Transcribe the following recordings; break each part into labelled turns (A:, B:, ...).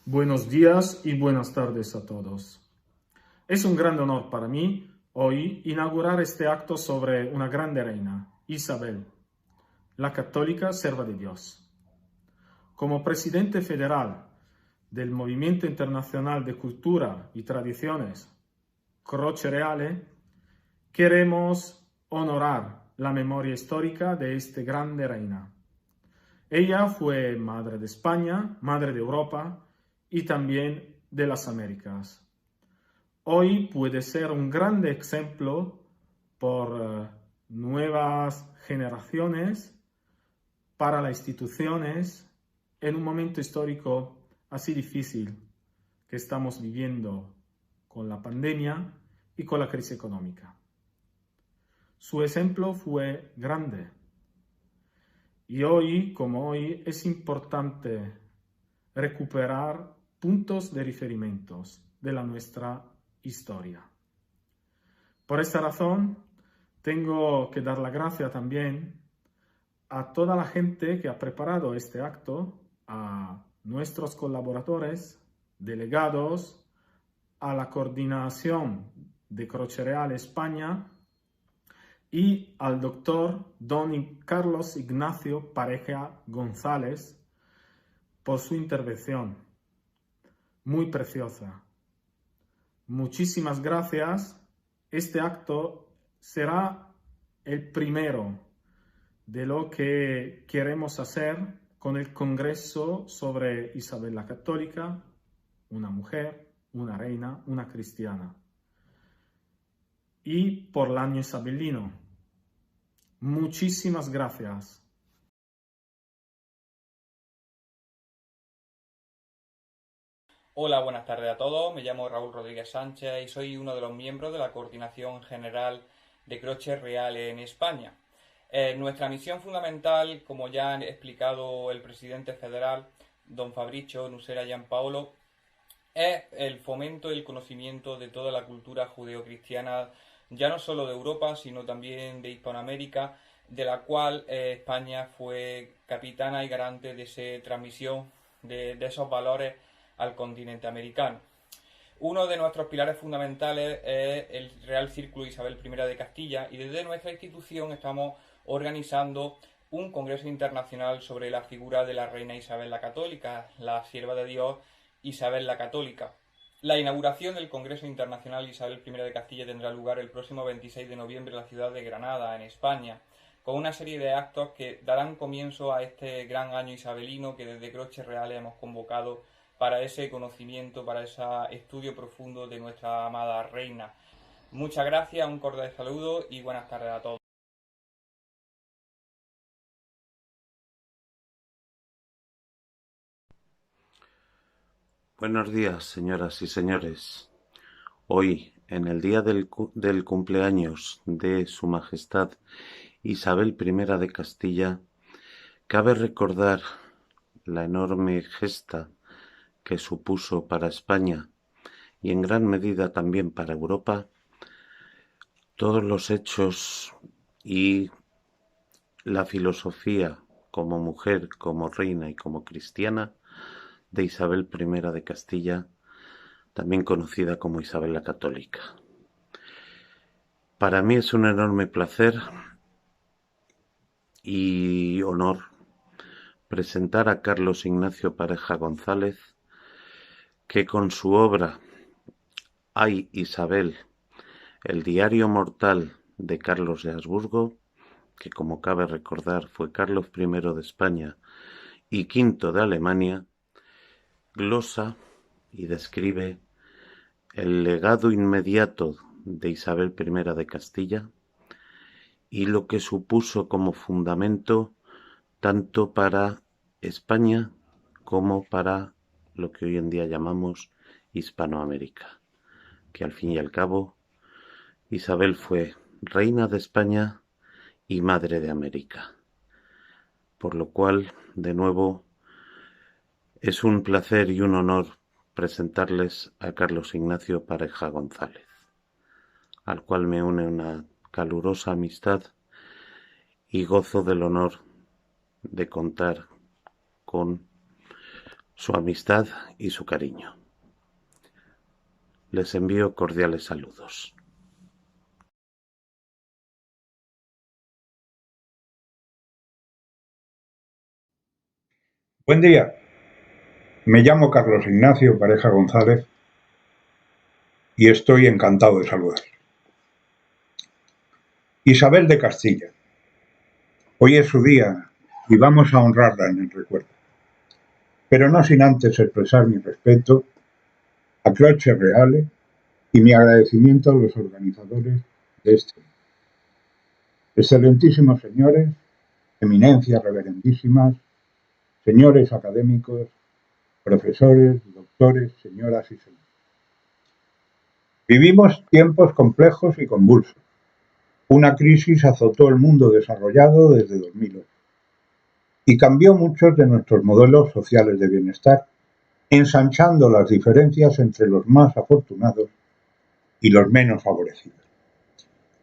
A: Buenos días y buenas tardes a todos. Es un gran honor para mí hoy inaugurar este acto sobre una grande reina, Isabel, la católica serva de Dios. Como presidente federal del Movimiento Internacional de Cultura y Tradiciones, Croce Reale, queremos honorar la memoria histórica de esta grande reina. Ella fue madre de España, madre de Europa y también de las Américas. Hoy puede ser un gran ejemplo por nuevas generaciones para las instituciones en un momento histórico así difícil que estamos viviendo con la pandemia y con la crisis económica. Su ejemplo fue grande. Y hoy, como hoy, es importante recuperar puntos de referimientos de nuestra historia. Por esta razón, tengo que dar la gracia también a toda la gente que ha preparado este acto, a nuestros colaboradores, delegados, a la coordinación de Croce Reale España y al doctor Don Carlos Ignacio Pareja González por su intervención muy preciosa. Muchísimas gracias. Este acto será el primero de lo que queremos hacer con el Congreso sobre Isabel la Católica, una mujer, una reina, una cristiana. Y por el año isabelino. Muchísimas gracias.
B: Hola, buenas tardes a todos. Me llamo Raúl Rodríguez Sánchez y soy uno de los miembros de la Coordinación General de Croce Reale en España. Nuestra misión fundamental, como ya ha explicado el presidente federal, don Fabricio Nusera Giampaolo, es el fomento y el conocimiento de toda la cultura judeocristiana, ya no solo de Europa, sino también de Hispanoamérica, de la cual España fue capitana y garante de esa transmisión de esos valores al continente americano. Uno de nuestros pilares fundamentales es el Real Círculo Isabel I de Castilla y desde nuestra institución estamos organizando un congreso internacional sobre la figura de la reina Isabel la Católica, la sierva de Dios Isabel la Católica. La inauguración del Congreso Internacional Isabel I de Castilla tendrá lugar el próximo 26 de noviembre en la ciudad de Granada, en España, con una serie de actos que darán comienzo a este gran año isabelino que desde Croce Reale hemos convocado para ese conocimiento, para ese estudio profundo de nuestra amada reina. Muchas gracias, un cordial saludo y buenas tardes a todos.
C: Buenos días, señoras y señores. Hoy, en el día del cumpleaños de Su Majestad Isabel I de Castilla, cabe recordar la enorme gesta que supuso para España y en gran medida también para Europa todos los hechos y la filosofía como mujer, como reina y como cristiana de Isabel I de Castilla, también conocida como Isabel la Católica. Para mí es un enorme placer y honor presentar a Carlos Ignacio Pareja González, que con su obra Ay Isabel, el diario mortal de Carlos de Habsburgo, que como cabe recordar fue Carlos I de España y V de Alemania, glosa y describe el legado inmediato de Isabel I de Castilla y lo que supuso como fundamento tanto para España como para lo que hoy en día llamamos Hispanoamérica, que al fin y al cabo Isabel fue reina de España y madre de América. Por lo cual, de nuevo, es un placer y un honor presentarles a Carlos Ignacio Pareja González, al cual me une una calurosa amistad y gozo del honor de contar con su amistad y su cariño. Les envío cordiales saludos.
D: Buen día, me llamo Carlos Ignacio Pareja González y estoy encantado de saludar. Isabel de Castilla. Hoy es su día y vamos a honrarla en el recuerdo. Pero no sin antes expresar mi respeto a Croce Reale y mi agradecimiento a los organizadores de este evento. Excelentísimos señores, eminencias reverendísimas, señores académicos, profesores, doctores, señoras y señores. Vivimos tiempos complejos y convulsos. Una crisis azotó el mundo desarrollado desde 2008 y cambió muchos de nuestros modelos sociales de bienestar, ensanchando las diferencias entre los más afortunados y los menos favorecidos.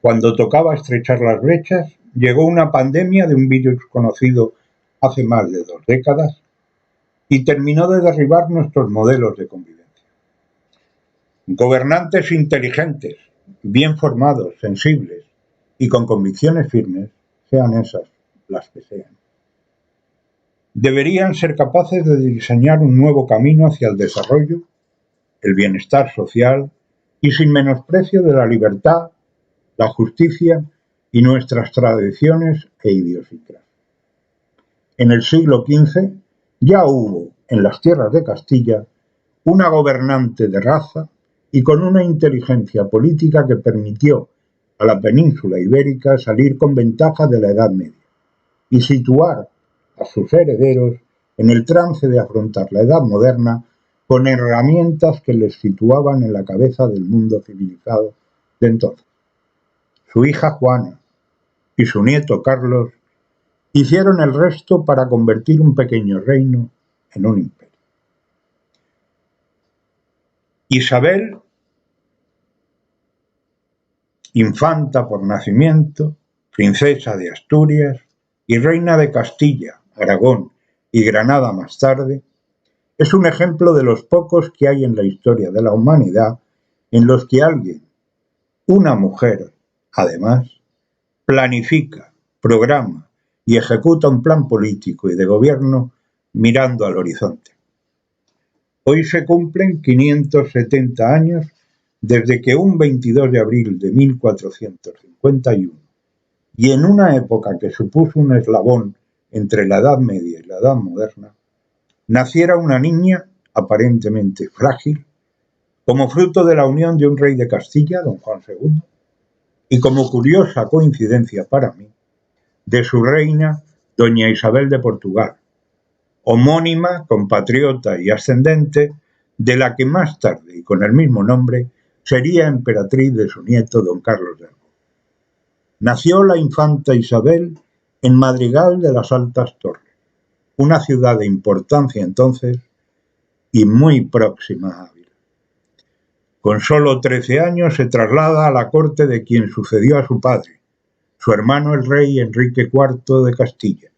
D: Cuando tocaba estrechar las brechas, llegó una pandemia de un virus conocido hace más de 2 décadas y terminó de derribar nuestros modelos de convivencia. Gobernantes inteligentes, bien formados, sensibles y con convicciones firmes, sean esas las que sean, deberían ser capaces de diseñar un nuevo camino hacia el desarrollo, el bienestar social y sin menosprecio de la libertad, la justicia y nuestras tradiciones e idiosincrasia. En el siglo XV ya hubo en las tierras de Castilla una gobernante de raza y con una inteligencia política que permitió a la península ibérica salir con ventaja de la Edad Media y situar a sus herederos en el trance de afrontar la Edad Moderna con herramientas que les situaban en la cabeza del mundo civilizado de entonces. Su hija Juana y su nieto Carlos hicieron el resto para convertir un pequeño reino en un imperio. Isabel, infanta por nacimiento, princesa de Asturias y reina de Castilla, Aragón y Granada más tarde, es un ejemplo de los pocos que hay en la historia de la humanidad en los que alguien, una mujer, además, planifica, programa y ejecuta un plan político y de gobierno mirando al horizonte. Hoy se cumplen 570 años desde que un 22 de abril de 1451, y en una época que supuso un eslabón entre la Edad Media y la Edad Moderna, naciera una niña aparentemente frágil, como fruto de la unión de un rey de Castilla, don Juan II, y como curiosa coincidencia para mí, de su reina, doña Isabel de Portugal, homónima, compatriota y ascendente de la que más tarde, y con el mismo nombre, sería emperatriz de su nieto don Carlos de Aragón. Nació la infanta Isabel en Madrigal de las Altas Torres, una ciudad de importancia entonces y muy próxima a Ávila. Con solo 13 años se traslada a la corte de quien sucedió a su padre, su hermano el rey Enrique IV de Castilla,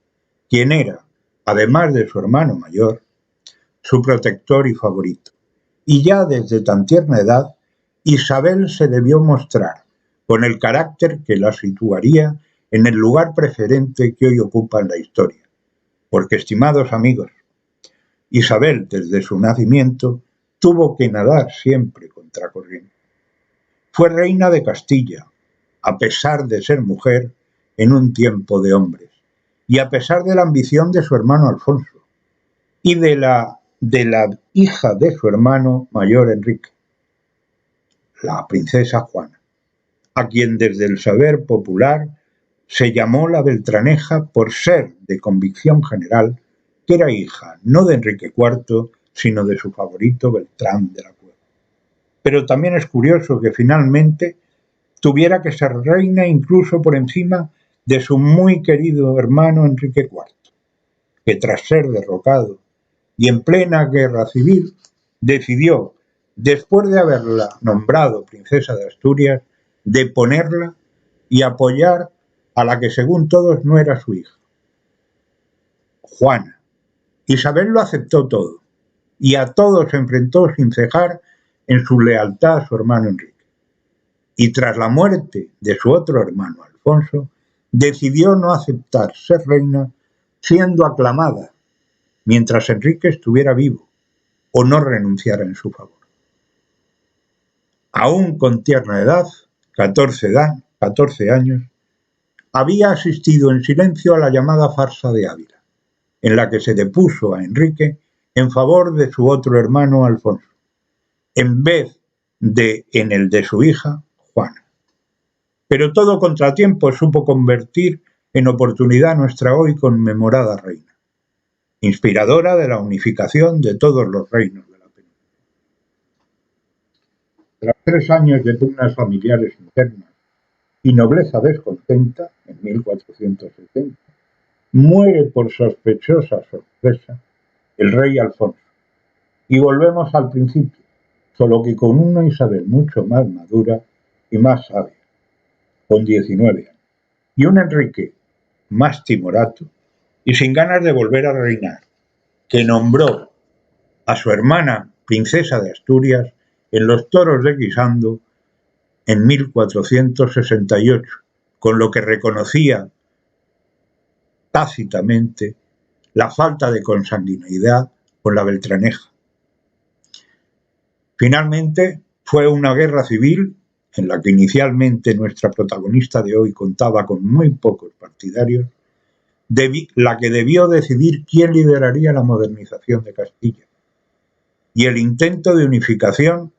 D: quien era, además de su hermano mayor, su protector y favorito. Y ya desde tan tierna edad, Isabel se debió mostrar con el carácter que la situaría en el lugar preferente que hoy ocupa en la historia. Porque, estimados amigos, Isabel, desde su nacimiento, tuvo que nadar siempre contracorriente. Fue reina de Castilla, a pesar de ser mujer en un tiempo de hombres, y a pesar de la ambición de su hermano Alfonso, y de la hija de su hermano mayor Enrique, la princesa Juana, a quien desde el saber popular se llamó la Beltraneja por ser de convicción general que era hija no de Enrique IV, sino de su favorito Beltrán de la Cueva. Pero también es curioso que finalmente tuviera que ser reina incluso por encima de su muy querido hermano Enrique IV, que tras ser derrocado y en plena guerra civil, decidió, después de haberla nombrado princesa de Asturias, deponerla y apoyar a la que según todos no era su hija, Juana. Isabel lo aceptó todo, y a todos enfrentó sin cejar en su lealtad a su hermano Enrique. Y tras la muerte de su otro hermano Alfonso, decidió no aceptar ser reina siendo aclamada mientras Enrique estuviera vivo o no renunciara en su favor. Aún con tierna edad, 14 años, había asistido en silencio a la llamada farsa de Ávila, en la que se depuso a Enrique en favor de su otro hermano Alfonso, en vez de en el de su hija Juana. Pero todo contratiempo supo convertir en oportunidad nuestra hoy conmemorada reina, inspiradora de la unificación de todos los reinos de la península. Tras 3 años de pugnas familiares internas y nobleza descontenta, en 1470, muere por sospechosa sorpresa el rey Alfonso. Y volvemos al principio, solo que con una Isabel mucho más madura y más sabia, con 19 años, y un Enrique más timorato y sin ganas de volver a reinar, que nombró a su hermana princesa de Asturias en los toros de Guisando en 1468, con lo que reconocía tácitamente la falta de consanguinidad con la beltraneja. Finalmente, fue una guerra civil en la que inicialmente nuestra protagonista de hoy contaba con muy pocos partidarios, la que debió decidir quién lideraría la modernización de Castilla y el intento de unificación,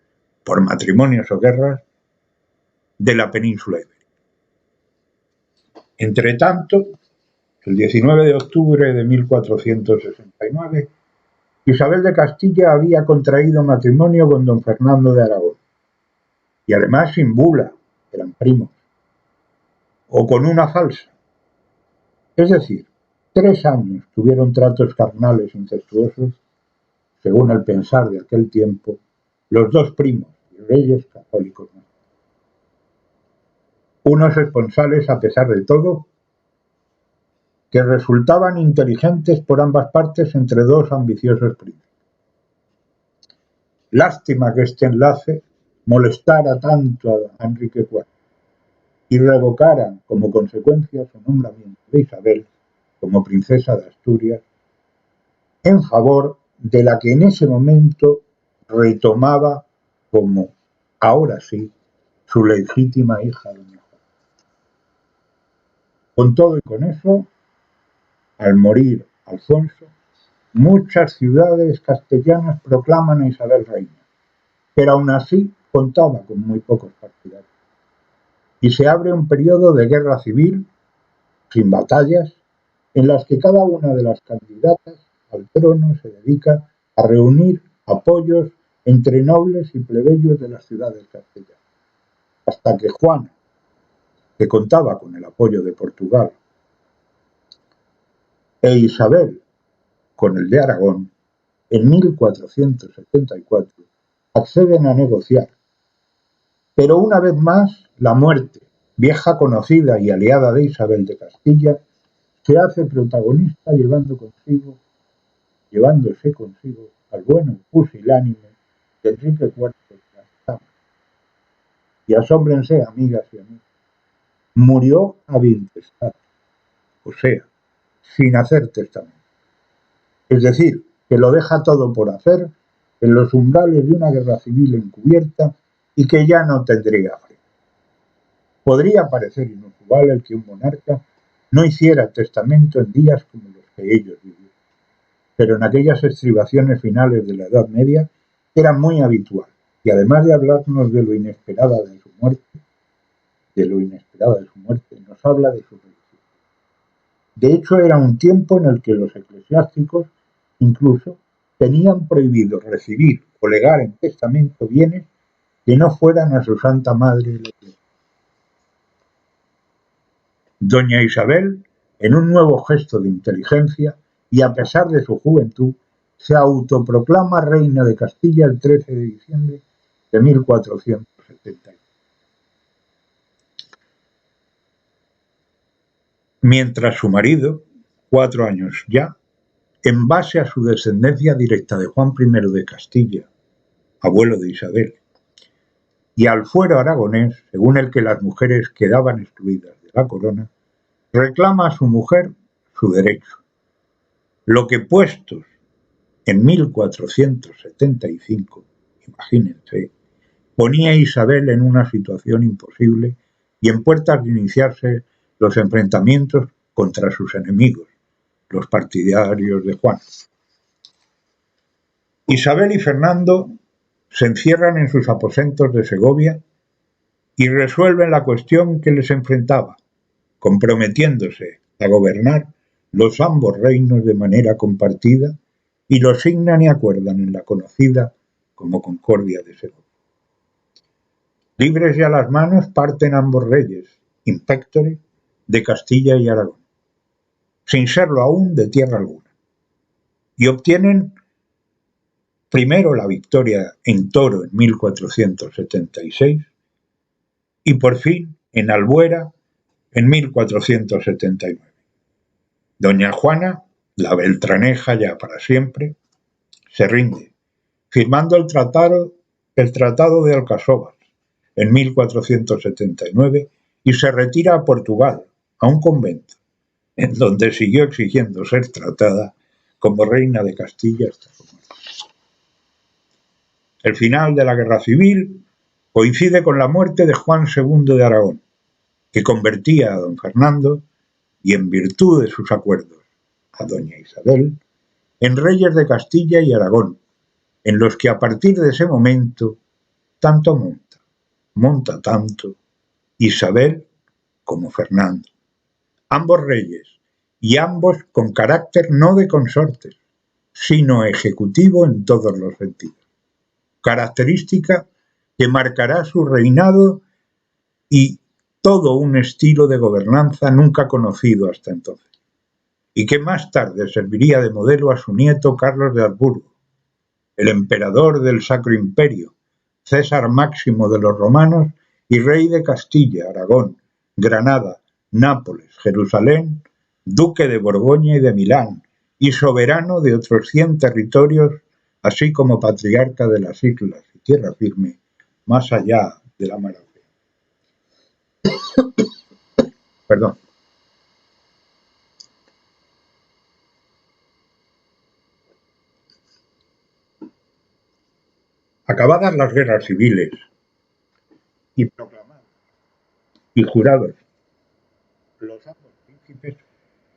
D: por matrimonios o guerras, de la península ibérica. Entretanto, el 19 de octubre de 1469, Isabel de Castilla había contraído matrimonio con don Fernando de Aragón, y además sin bula, eran primos, o con una falsa. Es decir, 3 años tuvieron tratos carnales incestuosos, según el pensar de aquel tiempo, los dos primos y reyes católicos. Unos esponsales, a pesar de todo, que resultaban inteligentes por ambas partes entre dos ambiciosos primos. Lástima que este enlace molestara tanto a Enrique IV y revocara como consecuencia su nombramiento de Isabel como princesa de Asturias en favor de la que en ese momento retomaba como, ahora sí, su legítima hija doña Juana. Con todo y con eso, al morir Alfonso, muchas ciudades castellanas proclaman a Isabel reina, pero aún así contaba con muy pocos partidarios. Y se abre un periodo de guerra civil, sin batallas, en las que cada una de las candidatas al trono se dedica a reunir apoyos entre nobles y plebeyos de las ciudades castellanas, hasta que Juana, que contaba con el apoyo de Portugal, e Isabel, con el de Aragón, en 1474 acceden a negociar. Pero una vez más, la muerte, vieja conocida y aliada de Isabel de Castilla, se hace protagonista llevándose consigo al bueno pusilánime de Enrique IV de Trastámara. Y asómbrense, amigas y amigos, murió a intestar, o sea, sin hacer testamento. Es decir, que lo deja todo por hacer en los umbrales de una guerra civil encubierta y que ya no tendría freno. Podría parecer inusual el que un monarca no hiciera testamento en días como los que ellos vivieron, pero en aquellas estribaciones finales de la Edad Media era muy habitual, y además de hablarnos de lo inesperada de su muerte, nos habla de su religión. De hecho, era un tiempo en el que los eclesiásticos incluso tenían prohibido recibir o legar en testamento bienes que no fueran a su Santa Madre la Iglesia. Doña Isabel, en un nuevo gesto de inteligencia y a pesar de su juventud, se autoproclama reina de Castilla el 13 de diciembre de 1470. Mientras su marido, 4 años ya, en base a su descendencia directa de Juan I de Castilla, abuelo de Isabel, y al fuero aragonés, según el que las mujeres quedaban excluidas de la corona, reclama a su mujer su derecho, lo que puestos en 1475, imagínense, ponía a Isabel en una situación imposible y en puertas de iniciarse los enfrentamientos contra sus enemigos, los partidarios de Juan. Isabel y Fernando se encierran en sus aposentos de Segovia y resuelven la cuestión que les enfrentaba, comprometiéndose a gobernar los ambos reinos de manera compartida, y lo signan y acuerdan en la conocida como Concordia de Segovia. Libres ya las manos parten ambos reyes, in pectore, de Castilla y Aragón, sin serlo aún de tierra alguna, y obtienen primero la victoria en Toro en 1476 y por fin en Albuera en 1479. Doña Juana, la beltraneja ya para siempre, se rinde, firmando el Tratado de Alcasovas en 1479 y se retira a Portugal, a un convento, en donde siguió exigiendo ser tratada como reina de Castilla hasta su muerte. El final de la Guerra Civil coincide con la muerte de Juan II de Aragón, que convertía a don Fernando, y en virtud de sus acuerdos, a doña Isabel, en reyes de Castilla y Aragón, en los que a partir de ese momento tanto monta tanto Isabel como Fernando, ambos reyes, y ambos con carácter no de consortes, sino ejecutivo en todos los sentidos, característica que marcará su reinado y todo un estilo de gobernanza nunca conocido hasta entonces, y que más tarde serviría de modelo a su nieto Carlos de Habsburgo, el emperador del Sacro Imperio, César Máximo de los romanos y rey de Castilla, Aragón, Granada, Nápoles, Jerusalén, duque de Borgoña y de Milán, y soberano de otros 100 territorios, así como patriarca de las islas y tierra firme, más allá de la mar. Perdón. Acabadas las guerras civiles y proclamados y jurados los ambos príncipes,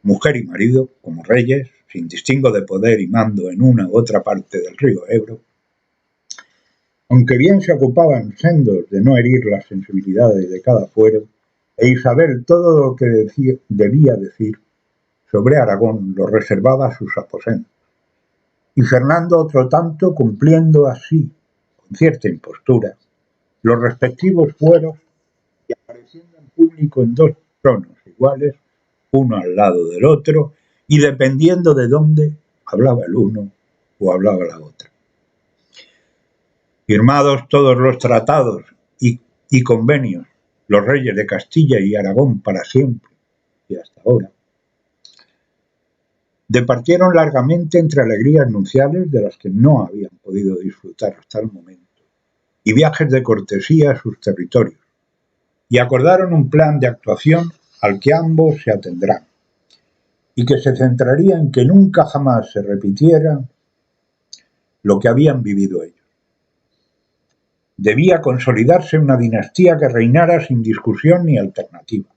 D: mujer y marido, como reyes, sin distingo de poder y mando en una u otra parte del río Ebro, aunque bien se ocupaban sendos de no herir las sensibilidades de cada fuero, e Isabel todo lo que debía decir sobre Aragón lo reservaba a sus aposentos, y Fernando otro tanto cumpliendo así, con cierta impostura, los respectivos fueros y apareciendo en público en 2 tronos iguales, uno al lado del otro, y dependiendo de dónde hablaba el uno o hablaba la otra. Firmados todos los tratados y convenios, los reyes de Castilla y Aragón para siempre y hasta ahora, departieron largamente entre alegrías nupciales de las que no habían podido disfrutar hasta el momento, y viajes de cortesía a sus territorios, y acordaron un plan de actuación al que ambos se atendrán, y que se centraría en que nunca jamás se repitiera lo que habían vivido ellos. Debía consolidarse una dinastía que reinara sin discusión ni alternativa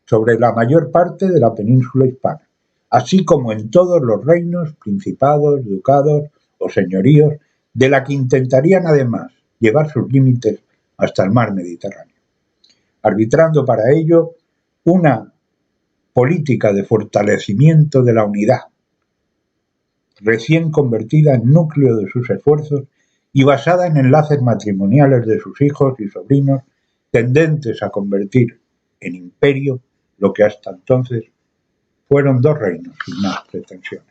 D: sobre la mayor parte de la península hispana, así como en todos los reinos, principados, ducados o señoríos, de la que intentarían además llevar sus límites hasta el mar Mediterráneo, arbitrando para ello una política de fortalecimiento de la unidad, recién convertida en núcleo de sus esfuerzos y basada en enlaces matrimoniales de sus hijos y sobrinos, tendentes a convertir en imperio lo que hasta entonces fueron 2 reinos sin más pretensiones.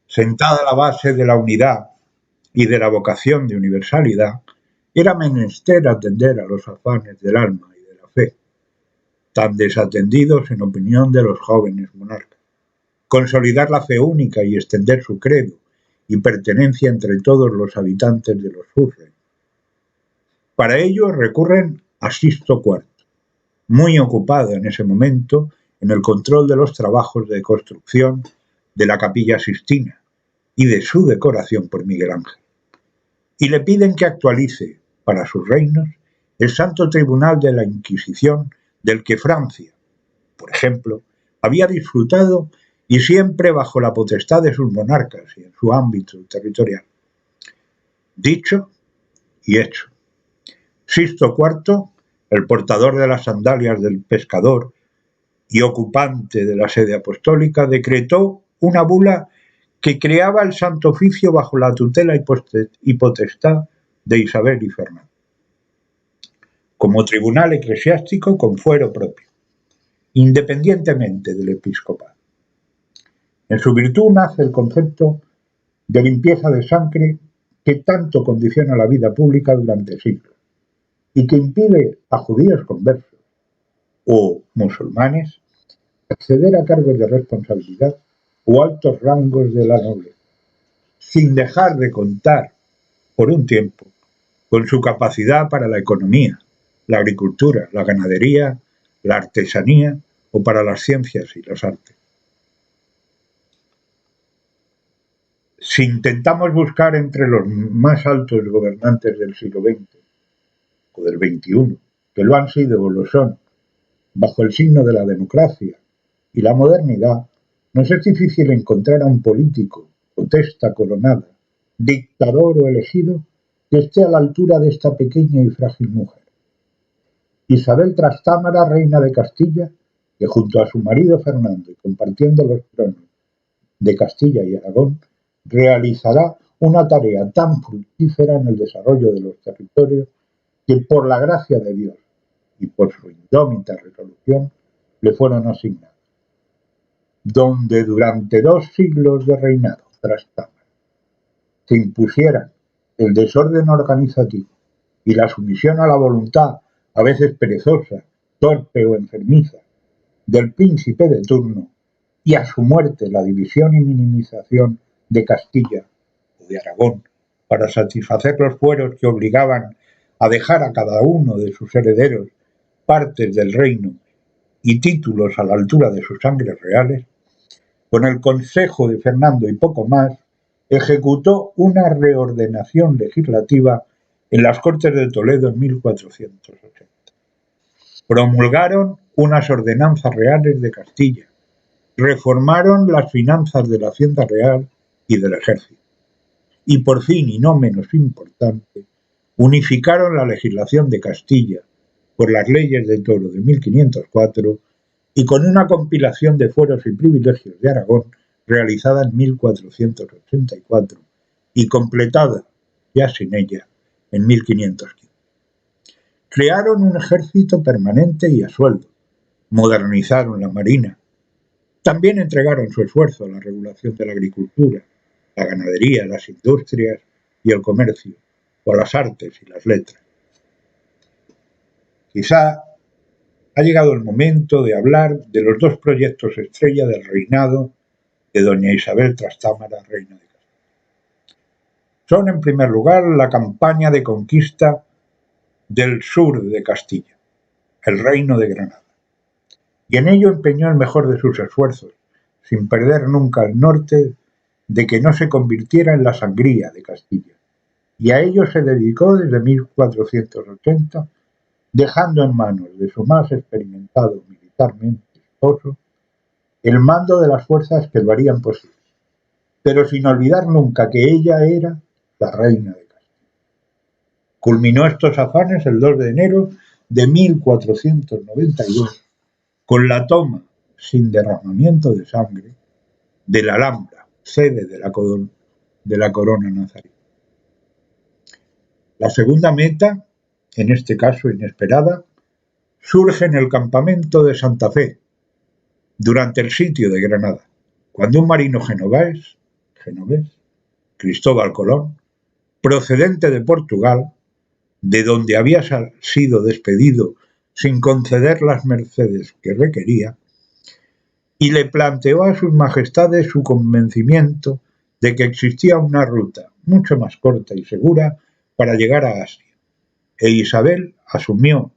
D: Sentada la base de la unidad y de la vocación de universalidad, era menester atender a los afanes del alma y de la fe, tan desatendidos en opinión de los jóvenes monarcas, consolidar la fe única y extender su credo y pertenencia entre todos los habitantes de los Surres. Para ello recurren a Sixto IV, muy ocupado en ese momento en el control de los trabajos de construcción de la Capilla Sixtina y de su decoración por Miguel Ángel. Y le piden que actualice, para sus reinos, el Santo Tribunal de la Inquisición del que Francia, por ejemplo, había disfrutado y siempre bajo la potestad de sus monarcas y en su ámbito territorial. Dicho y hecho. Sixto IV, el portador de las sandalias del pescador y ocupante de la sede apostólica, decretó una bula que creaba el Santo Oficio bajo la tutela y potestad de Isabel y Fernando, como tribunal eclesiástico con fuero propio, independientemente del episcopado. En su virtud nace el concepto de limpieza de sangre que tanto condiciona la vida pública durante siglos y que impide a judíos conversos o musulmanes acceder a cargos de responsabilidad o altos rangos de la nobleza, sin dejar de contar, por un tiempo, con su capacidad para la economía, la agricultura, la ganadería, la artesanía o para las ciencias y las artes. Si intentamos buscar entre los más altos gobernantes del siglo XX o del XXI, que lo han sido o lo son, bajo el signo de la democracia y la modernidad, nos es difícil encontrar a un político, potesta coronada, dictador o elegido, que esté a la altura de esta pequeña y frágil mujer. Isabel Trastámara, reina de Castilla, que junto a su marido Fernando y compartiendo los tronos de Castilla y Aragón, realizará una tarea tan fructífera en el desarrollo de los territorios que por la gracia de Dios y por su indómita resolución le fueron asignados. Donde durante 2 siglos de reinado Trastámara se impusieran el desorden organizativo y la sumisión a la voluntad, a veces perezosa, torpe o enfermiza, del príncipe de turno, y a su muerte la división y minimización de Castilla o de Aragón para satisfacer los fueros que obligaban a dejar a cada uno de sus herederos partes del reino y títulos a la altura de sus sangres reales, con el consejo de Fernando y poco más, ejecutó una reordenación legislativa en las Cortes de Toledo en 1480. Promulgaron unas ordenanzas reales de Castilla, reformaron las finanzas de la Hacienda Real y del Ejército, y por fin, y no menos importante, unificaron la legislación de Castilla por las leyes de Toro de 1504 y con una compilación de fueros y privilegios de Aragón realizada en 1484 y completada, ya sin ella, en 1515. Crearon un ejército permanente y a sueldo, modernizaron la marina, también entregaron su esfuerzo a la regulación de la agricultura, la ganadería, las industrias y el comercio, o a las artes y las letras. Quizá ha llegado el momento de hablar de los 2 proyectos estrella del reinado de doña Isabel Trastámara, reina de Castilla. Son, en primer lugar, la campaña de conquista del sur de Castilla, el reino de Granada, y en ello empeñó el mejor de sus esfuerzos, sin perder nunca el norte de que no se convirtiera en la sangría de Castilla, y a ello se dedicó desde 1480, dejando en manos de su más experimentado militarmente esposo el mando de las fuerzas que lo harían posible, pero sin olvidar nunca que ella era la reina de Castilla. Culminó estos afanes el 2 de enero de 1492 con la toma, sin derramamiento de sangre, de la Alhambra, sede de la corona nazarí. La segunda meta, en este caso inesperada, surge en el campamento de Santa Fe, durante el sitio de Granada, cuando un marino genovés, Cristóbal Colón, procedente de Portugal, de donde había sido despedido sin conceder las mercedes que requería, y le planteó a sus majestades su convencimiento de que existía una ruta mucho más corta y segura para llegar a Asia, e Isabel asumió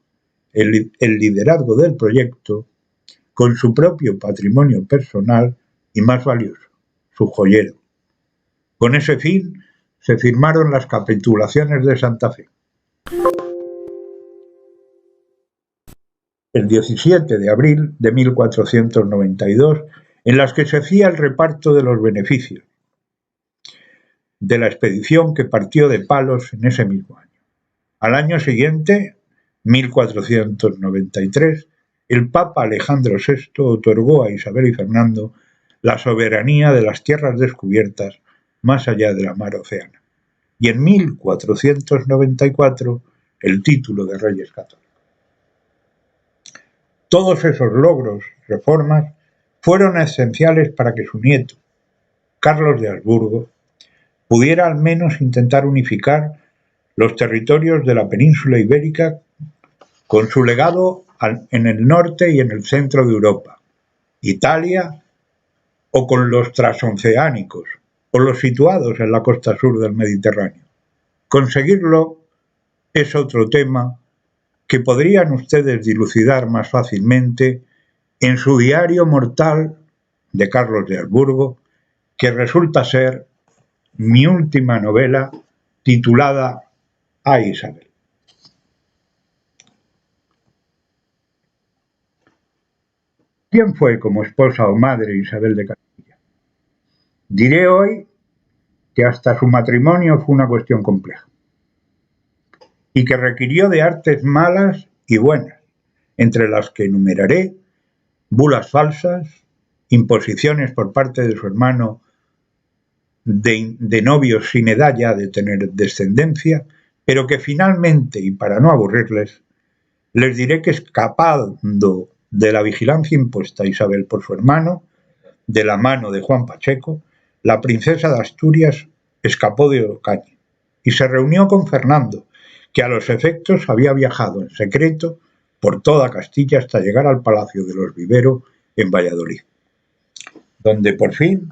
D: el liderazgo del proyecto con su propio patrimonio personal y más valioso, su joyero. Con ese fin se firmaron las capitulaciones de Santa Fe. El 17 de abril de 1492, en las que se hacía el reparto de los beneficios de la expedición que partió de Palos en ese mismo año. Al año siguiente, 1493, el Papa Alejandro VI otorgó a Isabel y Fernando la soberanía de las tierras descubiertas más allá de la mar Océana, y en 1494 el título de Reyes Católicos. Todos esos logros y reformas fueron esenciales para que su nieto, Carlos de Habsburgo, pudiera al menos intentar unificar los territorios de la península ibérica con su legado en el norte y en el centro de Europa, Italia, o con los transoceánicos, o los situados en la costa sur del Mediterráneo. Conseguirlo es otro tema que podrían ustedes dilucidar más fácilmente en su Diario Mortal de Carlos de Habsburgo, que resulta ser mi última novela titulada A Isabel. ¿Quién fue como esposa o madre Isabel de Castilla? Diré hoy que hasta su matrimonio fue una cuestión compleja y que requirió de artes malas y buenas, entre las que enumeraré bulas falsas, imposiciones por parte de su hermano de novios sin edad ya de tener descendencia, pero que finalmente, y para no aburrirles, les diré que escapando de la vigilancia impuesta a Isabel por su hermano, de la mano de Juan Pacheco, la princesa de Asturias escapó de Ocaña y se reunió con Fernando, que a los efectos había viajado en secreto por toda Castilla hasta llegar al Palacio de los Vivero en Valladolid, donde por fin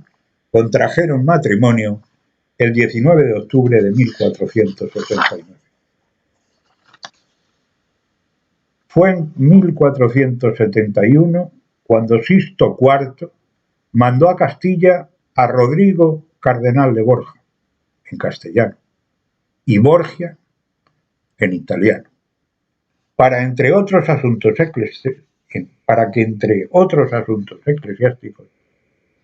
D: contrajeron matrimonio el 19 de octubre de 1489. Fue en 1471 cuando Sixto IV mandó a Castilla a Rodrigo Cardenal de Borja, en castellano, y Borgia, en italiano, para que entre otros asuntos eclesiásticos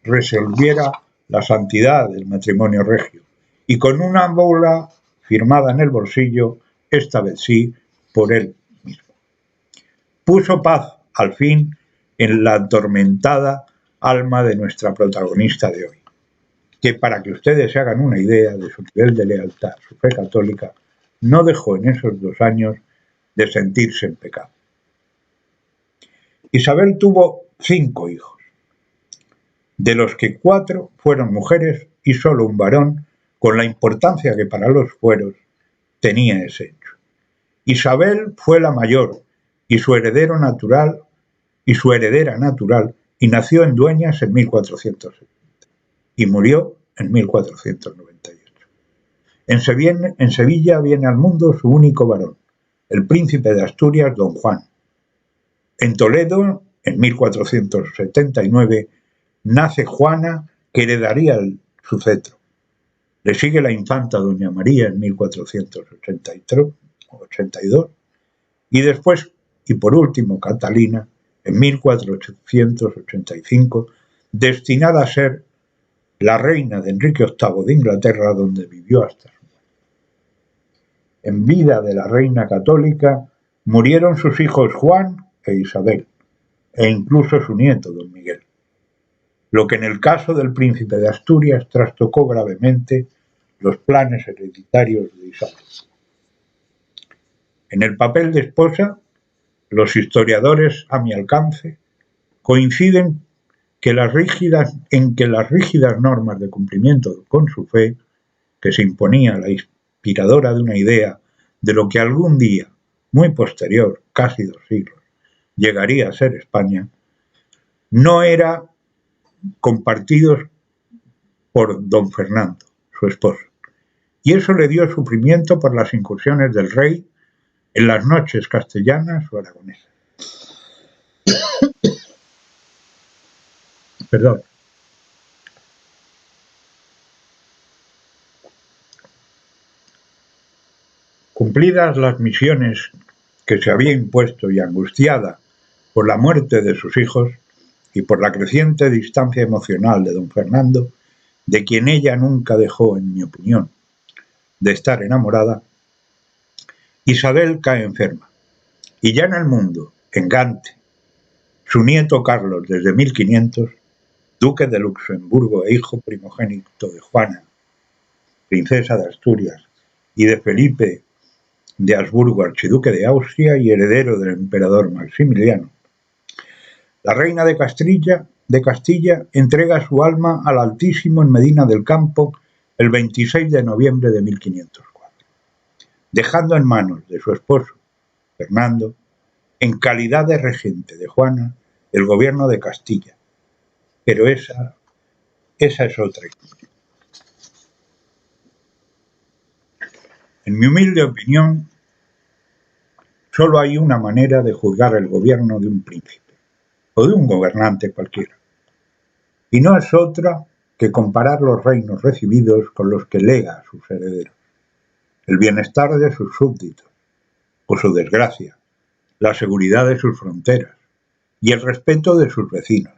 D: resolviera la santidad del matrimonio regio, y con una bula firmada en el bolsillo, esta vez sí, por él mismo. Puso paz, al fin, en la atormentada alma de nuestra protagonista de hoy, que para que ustedes se hagan una idea de su nivel de lealtad, su fe católica, no dejó en esos 2 años de sentirse en pecado. Isabel tuvo 5 hijos, de los que 4 fueron mujeres y solo un varón, con la importancia que para los fueros tenía ese hecho. Isabel fue la mayor y su heredera natural, y nació en Dueñas en 1470 y murió en 1498. En Sevilla viene al mundo su único varón, el príncipe de Asturias, don Juan. En Toledo, en 1479, nace Juana, que heredaría su cetro. Le sigue la infanta doña María en 1482, y después, y por último, Catalina, en 1485, destinada a ser la reina de Enrique VIII de Inglaterra, donde vivió hasta su muerte. En vida de la reina católica murieron sus hijos Juan e Isabel, e incluso su nieto, don Miguel, lo que en el caso del príncipe de Asturias trastocó gravemente los planes hereditarios de Isabel. En el papel de esposa, los historiadores a mi alcance coinciden en que las rígidas normas de cumplimiento con su fe, que se imponía la inspiradora de una idea de lo que algún día, muy posterior, casi 2 siglos, llegaría a ser España, no era compartidos por don Fernando, su esposo. Y eso le dio sufrimiento por las incursiones del rey en las noches castellanas o aragonesas. Perdón. Cumplidas las misiones que se había impuesto y angustiada por la muerte de sus hijos y por la creciente distancia emocional de don Fernando, de quien ella nunca dejó, en mi opinión, de estar enamorada, Isabel cae enferma. Y ya en el mundo, en Gante, su nieto Carlos, desde 1500, duque de Luxemburgo e hijo primogénito de Juana, princesa de Asturias, y de Felipe de Habsburgo, archiduque de Austria y heredero del emperador Maximiliano, la reina de Castilla entrega su alma al Altísimo en Medina del Campo el 26 de noviembre de 1504, dejando en manos de su esposo, Fernando, en calidad de regente de Juana, el gobierno de Castilla. Pero esa es otra historia. En mi humilde opinión, solo hay una manera de juzgar el gobierno de un príncipe, o de un gobernante cualquiera, y no es otra que comparar los reinos recibidos con los que lega a sus herederos, el bienestar de sus súbditos, o su desgracia, la seguridad de sus fronteras y el respeto de sus vecinos,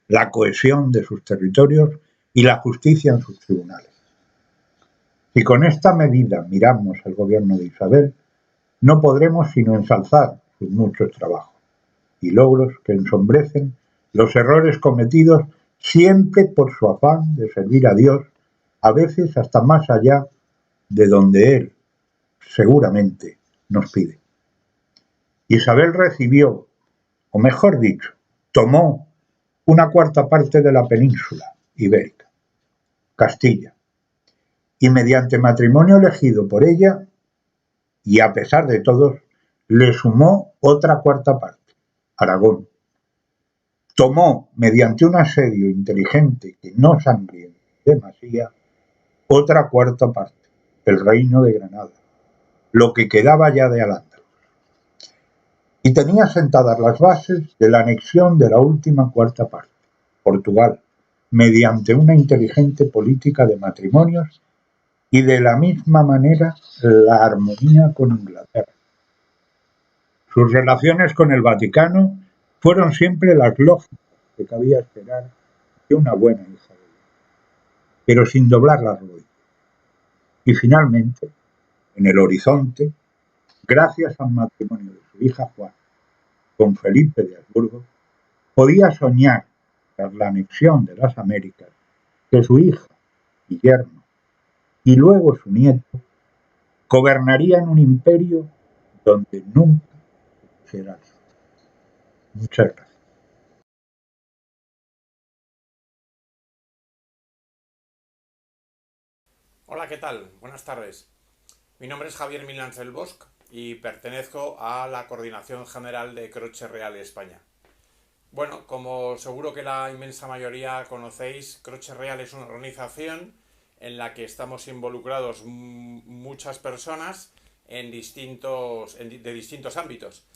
D: la cohesión de sus territorios y la justicia en sus tribunales. Si con esta medida miramos el gobierno de Isabel, no podremos sino ensalzar sus muchos trabajos y logros que ensombrecen los errores cometidos siempre por su afán de servir a Dios, a veces hasta más allá de donde Él seguramente nos pide. Isabel recibió, o mejor dicho, tomó una cuarta parte de la península ibérica, Castilla, y mediante matrimonio elegido por ella, y a pesar de todos, le sumó otra cuarta parte, Aragón. Tomó, mediante un asedio inteligente que no sangriento demasía, otra cuarta parte, el reino de Granada, lo que quedaba ya de Al-Ándalus. Y tenía sentadas las bases de la anexión de la última cuarta parte, Portugal, mediante una inteligente política de matrimonios y de la misma manera la armonía con Inglaterra. Sus relaciones con el Vaticano fueron siempre las lógicas que cabía esperar de una buena hija de Dios, pero sin doblar las rodillas. Y finalmente, en el horizonte, gracias al matrimonio de su hija Juana con Felipe de Habsburgo, podía soñar, tras la anexión de las Américas, que su hija y yerno, y luego su nieto, gobernarían un imperio donde nunca será el sol. Muchas gracias.
E: Hola, ¿qué tal? Buenas tardes. Mi nombre es Javier Milans del Bosch y pertenezco a la Coordinación General de Croce Real España. Bueno, como seguro que la inmensa mayoría conocéis, Croce Real es una organización en la que estamos involucrados muchas personas de distintos ámbitos.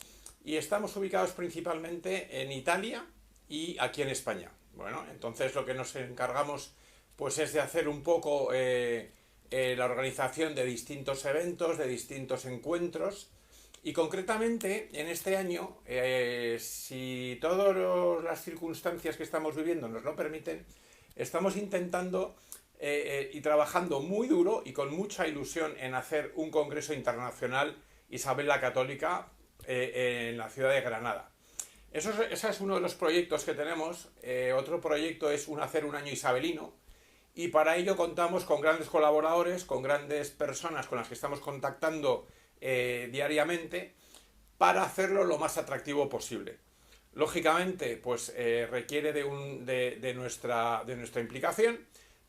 E: Y estamos ubicados principalmente en Italia y aquí en España. Bueno, entonces lo que nos encargamos pues es de hacer un poco la organización de distintos eventos, de distintos encuentros. Y concretamente, en este año, si todas las circunstancias que estamos viviendo nos lo permiten, estamos intentando y trabajando muy duro y con mucha ilusión en hacer un congreso internacional Isabel la Católica en la ciudad de Granada. Ese es uno de los proyectos que tenemos. Otro proyecto es hacer un año isabelino, y para ello contamos con grandes colaboradores, con grandes personas con las que estamos contactando diariamente para hacerlo lo más atractivo posible. Lógicamente, pues requiere de nuestra implicación,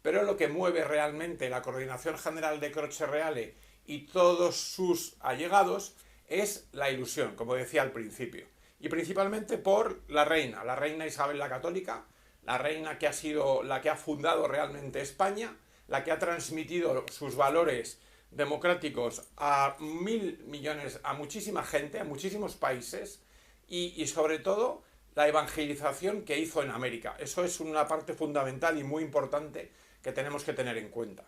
E: pero lo que mueve realmente la Coordinación General de Croce Reale y todos sus allegados es la ilusión, como decía al principio, y principalmente por la reina Isabel la Católica, la reina que ha sido la que ha fundado realmente España, la que ha transmitido sus valores democráticos a 1.000 millones, a muchísima gente, a muchísimos países, y sobre todo la evangelización que hizo en América. Eso es una parte fundamental y muy importante que tenemos que tener en cuenta.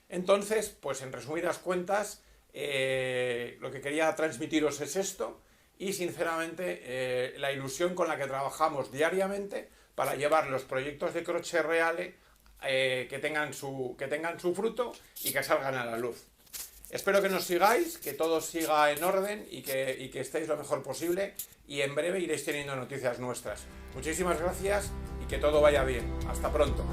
E: Entonces, pues en resumidas cuentas, lo que quería transmitiros es esto, y sinceramente la ilusión con la que trabajamos diariamente para llevar los proyectos de Croce Reale que tengan su fruto y que salgan a la luz. Espero que nos sigáis, que todo siga en orden y que estéis lo mejor posible, y en breve iréis teniendo noticias nuestras. Muchísimas gracias y que todo vaya bien. Hasta pronto.